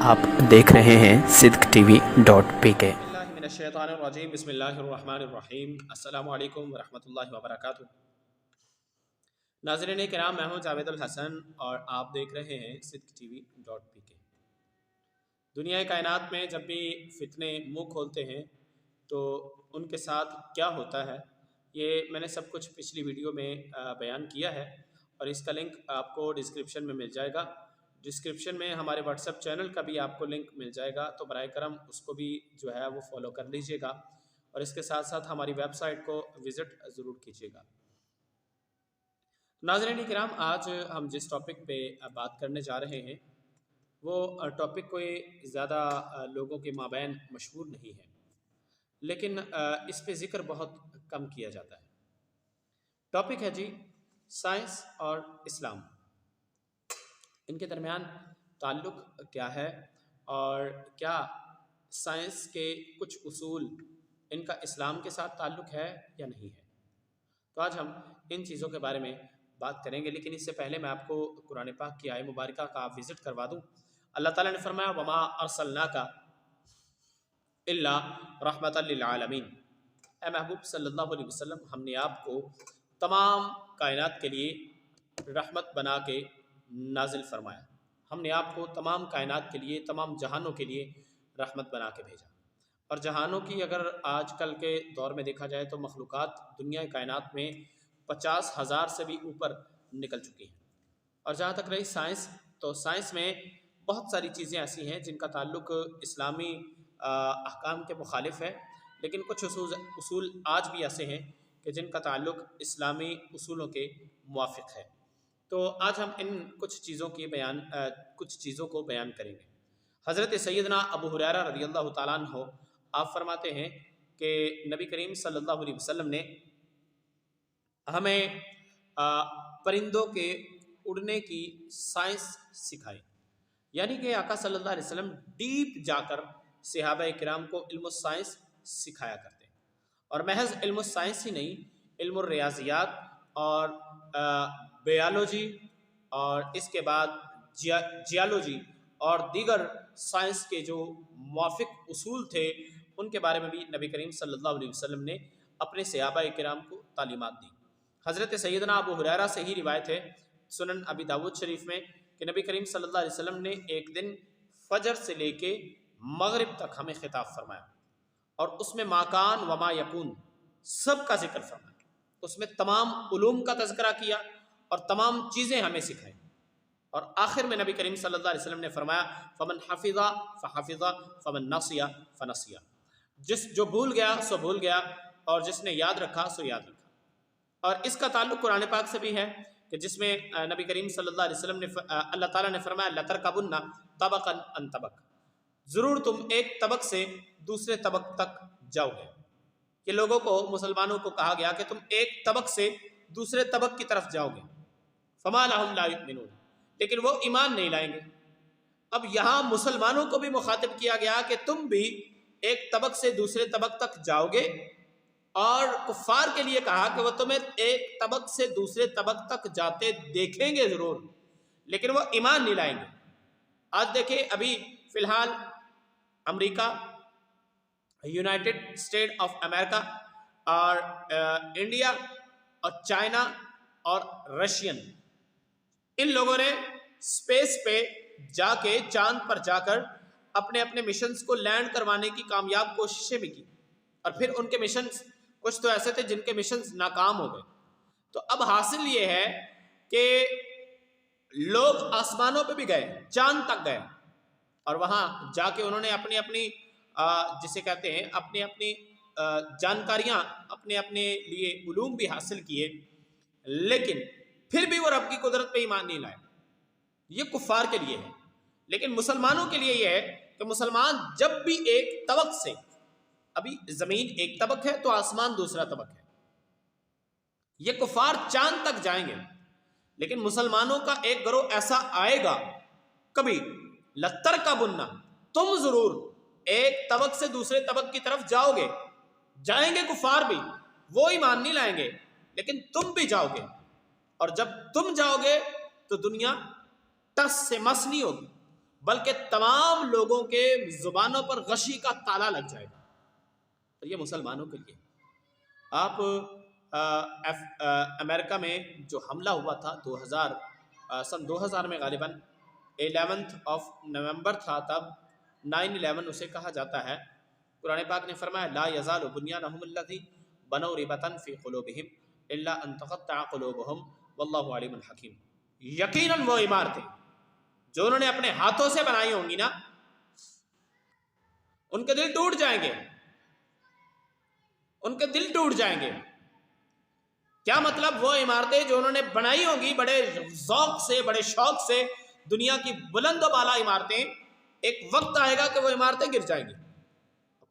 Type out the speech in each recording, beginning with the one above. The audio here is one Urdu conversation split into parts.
آپ دیکھ رہے ہیں sidqtv.pk۔ من الشیطان الرجیم، بسم اللہ الرحمن الرحیم۔ السلام علیکم ورحمۃ اللہ وبرکاتہ۔ ناظرین کرام، میں ہوں جاوید الحسن اور آپ دیکھ رہے ہیں sidqtv.pk۔ دنیا کائنات میں جب بھی فتنے منہ کھولتے ہیں تو ان کے ساتھ کیا ہوتا ہے، یہ میں نے سب کچھ پچھلی ویڈیو میں بیان کیا ہے، اور اس کا لنک آپ کو ڈسکرپشن میں مل جائے گا۔ ڈسکرپشن میں ہمارے واٹس ایپ چینل کا بھی آپ کو لنک مل جائے گا، تو برائے کرم اس کو بھی جو ہے وہ فالو کر لیجئے گا، اور اس کے ساتھ ساتھ ہماری ویب سائٹ کو وزٹ ضرور کیجئے گا۔ ناظرین کرام، آج ہم جس ٹاپک پہ بات کرنے جا رہے ہیں وہ ٹاپک کوئی زیادہ لوگوں کے مابین مشہور نہیں ہے، لیکن اس پہ ذکر بہت کم کیا جاتا ہے۔ ٹاپک ہے جی سائنس اور اسلام، ان کے درمیان تعلق کیا ہے، اور کیا سائنس کے کچھ اصول ان کا اسلام کے ساتھ تعلق ہے یا نہیں ہے۔ تو آج ہم ان چیزوں کے بارے میں بات کریں گے، لیکن اس سے پہلے میں آپ کو قرآن پاک کی آیت مبارکہ کا وزٹ کروا دوں۔ اللہ تعالیٰ نے فرمایا وَمَا أَرْسَلْنَاكَ إِلَّا رَحْمَةً لِّلْعَالَمِينَ، اے محبوب صلی اللہ علیہ وسلم، ہم نے آپ کو تمام کائنات کے لیے رحمت بنا کے نازل فرمایا۔ ہم نے آپ کو تمام کائنات کے لیے، تمام جہانوں کے لیے رحمت بنا کے بھیجا۔ اور جہانوں کی اگر آج کل کے دور میں دیکھا جائے تو مخلوقات دنیا کائنات میں 50,000 سے بھی اوپر نکل چکی ہیں۔ اور جہاں تک رہی سائنس، تو سائنس میں بہت ساری چیزیں ایسی ہیں جن کا تعلق اسلامی احکام کے مخالف ہے، لیکن کچھ اصول آج بھی ایسے ہیں کہ جن کا تعلق اسلامی اصولوں کے موافق ہے۔ تو آج ہم ان کچھ چیزوں کو بیان کریں گے۔ حضرت سیدنا ابو ہریرہ رضی اللہ تعالیٰ عنہ آپ فرماتے ہیں کہ نبی کریم صلی اللہ علیہ وسلم نے ہمیں پرندوں کے اڑنے کی سائنس سکھائی، یعنی کہ آقا صلی اللہ علیہ وسلم ڈیپ جا کر صحابہ کرام کو علم السائنس سکھایا کرتے ہیں، اور محض علم السائنس ہی نہیں، علم الریاضیات اور بیالوجی، اور اس کے بعد جیالوجی اور دیگر سائنس کے جو موافق اصول تھے ان کے بارے میں بھی نبی کریم صلی اللہ علیہ وسلم نے اپنے صحابہ کرام کو تعلیمات دی۔ حضرت سیدنا ابو ہریرہ سے ہی روایت ہے سنن ابی داود شریف میں کہ نبی کریم صلی اللہ علیہ وسلم نے ایک دن فجر سے لے کے مغرب تک ہمیں خطاب فرمایا، اور اس میں ما کان وما یکون سب کا ذکر فرمایا، اس میں تمام علوم کا تذکرہ کیا اور تمام چیزیں ہمیں سکھائیں، اور آخر میں نبی کریم صلی اللہ علیہ وسلم نے فرمایا فمن حفظ فحفظ فمن نسی فنسی، جو بھول گیا سو بھول گیا، اور جس نے یاد رکھا سو یاد رکھا۔ اور اس کا تعلق قرآن پاک سے بھی ہے کہ جس میں نبی کریم صلی اللہ علیہ وسلم نے اللہ تعالیٰ نے فرمایا لَتَرْكَبُنَّ طَبَقًا عَنْ طَبَقٍ، ضرور تم ایک طبق سے دوسرے طبق تک جاؤ گے۔ کہ لوگوں کو، مسلمانوں کو کہا گیا کہ تم ایک طبق سے دوسرے طبق کی طرف جاؤ گے، فما لهم لا يؤمنون، لیکن وہ ایمان نہیں لائیں گے۔ اب یہاں مسلمانوں کو بھی مخاطب کیا گیا کہ تم بھی ایک طبق سے دوسرے طبق تک جاؤ گے، اور کفار کے لیے کہا کہ وہ تمہیں ایک طبق سے دوسرے طبق تک جاتے دیکھیں گے ضرور، لیکن وہ ایمان نہیں لائیں گے۔ آج دیکھیں، ابھی فی الحال امریکہ، یونائٹڈ اسٹیٹ آف امریکہ اور انڈیا اور چائنا اور رشین، ان لوگوں نے اسپیس پہ جا کے، چاند پر جا کر اپنے اپنے مشنز کو لینڈ کروانے کی کامیاب کوششیں بھی کی، اور پھر ان کے مشنز کچھ تو ایسے تھے جن کے مشنز ناکام ہو گئے۔ تو اب حاصل یہ ہے کہ لوگ آسمانوں پہ بھی گئے، چاند تک گئے، اور وہاں جا کے انہوں نے اپنی اپنی جسے کہتے ہیں اپنی اپنی جانکاریاں، اپنے اپنے لیے علوم بھی حاصل کیے، لیکن پھر بھی وہ رب کی قدرت پہ ایمان نہیں لائے۔ یہ کفار کے لیے ہے، لیکن مسلمانوں کے لیے یہ ہے کہ مسلمان جب بھی ایک طبق سے، ابھی زمین ایک طبق ہے تو آسمان دوسرا طبق ہے، یہ کفار چاند تک جائیں گے، لیکن مسلمانوں کا ایک گروہ ایسا آئے گا کبھی لَتَرْكَبُنَّ، تم ضرور ایک طبق سے دوسرے طبق کی طرف جاؤ گے، جائیں گے کفار بھی، وہ ایمان نہیں لائیں گے، لیکن تم بھی جاؤ گے، اور جب تم جاؤ گے تو دنیا ٹس سے مس نہیں ہوگی، بلکہ تمام لوگوں کے زبانوں پر غشی کا تالا لگ جائے گا. اور یہ مسلمانوں کے لیے. آپ امریکہ میں جو حملہ ہوا تھا سن 2000 میں غالباً 11 نومبر تھا، تب 9/11 اسے کہا جاتا ہے. قرآن پاک نے فرمایا لا یزال بنیانہم الذی بنوا ربۃ فی قلوبہم الا ان تقطع قلوبہم واللہ علیم حکیم. یقیناً وہ عمارتیں جو انہوں نے اپنے ہاتھوں سے بنائی ہوں گی نا، ان کے دل ٹوٹ جائیں گے، ان کے دل ٹوٹ جائیں گے. کیا مطلب؟ وہ عمارتیں جو انہوں نے بنائی ہوں گی بڑے ذوق سے، بڑے شوق سے، دنیا کی بلند و بالا عمارتیں، ایک وقت آئے گا کہ وہ عمارتیں گر جائیں گی.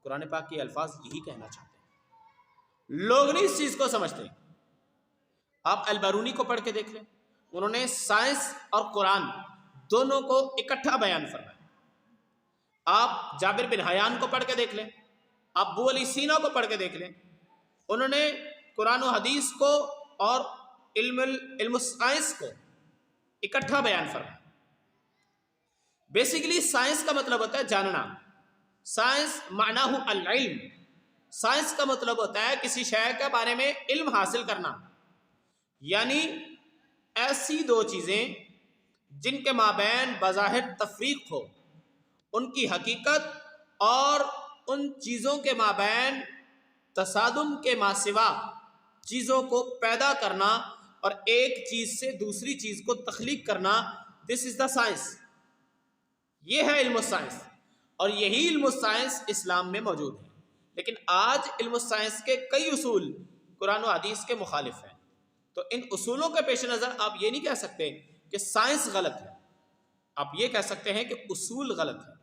قرآن پاک کے الفاظ یہی کہنا چاہتے ہیں. لوگ نہیں اس چیز کو سمجھتے. آپ البارونی کو پڑھ کے دیکھ لیں، انہوں نے سائنس اور قرآن دونوں کو اکٹھا بیان فرمایا. آپ جابر بن حیان کو پڑھ کے دیکھ لیں، آپ ابو علی سینا کو پڑھ کے دیکھ لیں، انہوں نے قرآن و حدیث کو اور علم سائنس کو اکٹھا بیان فرمایا. بیسیکلی سائنس کا مطلب ہوتا ہے جاننا. سائنس معناہ العلم. سائنس کا مطلب ہوتا ہے کسی شے کے بارے میں علم حاصل کرنا، یعنی ایسی دو چیزیں جن کے مابین بظاہر تفریق ہو، ان کی حقیقت اور ان چیزوں کے مابین تصادم کے ماسوا چیزوں کو پیدا کرنا اور ایک چیز سے دوسری چیز کو تخلیق کرنا. دس از دا سائنس. یہ ہے علم السائنس، اور یہی علم السائنس اسلام میں موجود ہے. لیکن آج علم السائنس کے کئی اصول قرآن و حدیث کے مخالف ہیں. تو ان اصولوں کے پیش نظر آپ یہ نہیں کہہ سکتے کہ سائنس غلط ہے، آپ یہ کہہ سکتے ہیں کہ اصول غلط ہے.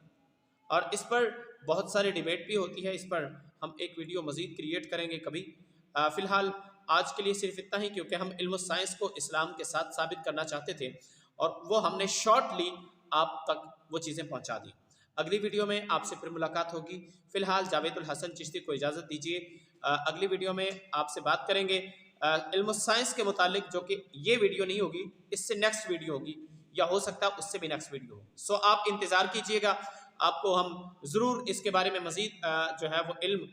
اور اس پر بہت سارے ڈیبیٹ بھی ہوتی ہے. اس پر ہم ایک ویڈیو مزید کریٹ کریں گے کبھی. فی الحال آج کے لیے صرف اتنا ہی، کیونکہ ہم علم السائنس کو اسلام کے ساتھ ثابت کرنا چاہتے تھے اور وہ ہم نے شارٹلی آپ تک وہ چیزیں پہنچا دی. اگلی ویڈیو میں آپ سے پھر ملاقات ہوگی. فی الحال جاوید الحسن چشتی کو اجازت دیجیے. اگلی ویڈیو میں آپ سے بات کریں گے علم السائنس کے متعلق، جو کہ یہ ویڈیو نہیں ہوگی، اس سے نیکسٹ ویڈیو ہوگی، یا ہو سکتا ہے اس سے بھی نیکسٹ ویڈیو ہو. سو آپ انتظار کیجیے گا، آپ کو ہم ضرور اس کے بارے میں مزید جو ہے وہ علم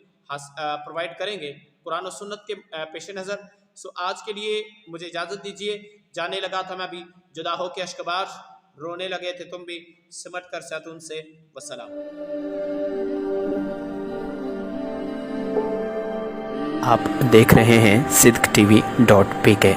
پرووائڈ کریں گے قرآن و سنت کے پیش نظر. سو آج کے لیے مجھے اجازت دیجیے. جانے لگا تھا میں بھی، جدا ہو کے اشکبار، رونے لگے تھے تم بھی، سمٹ کر سیتون سے. والسلام. آپ دیکھ رہے ہیں صدق TV.pk.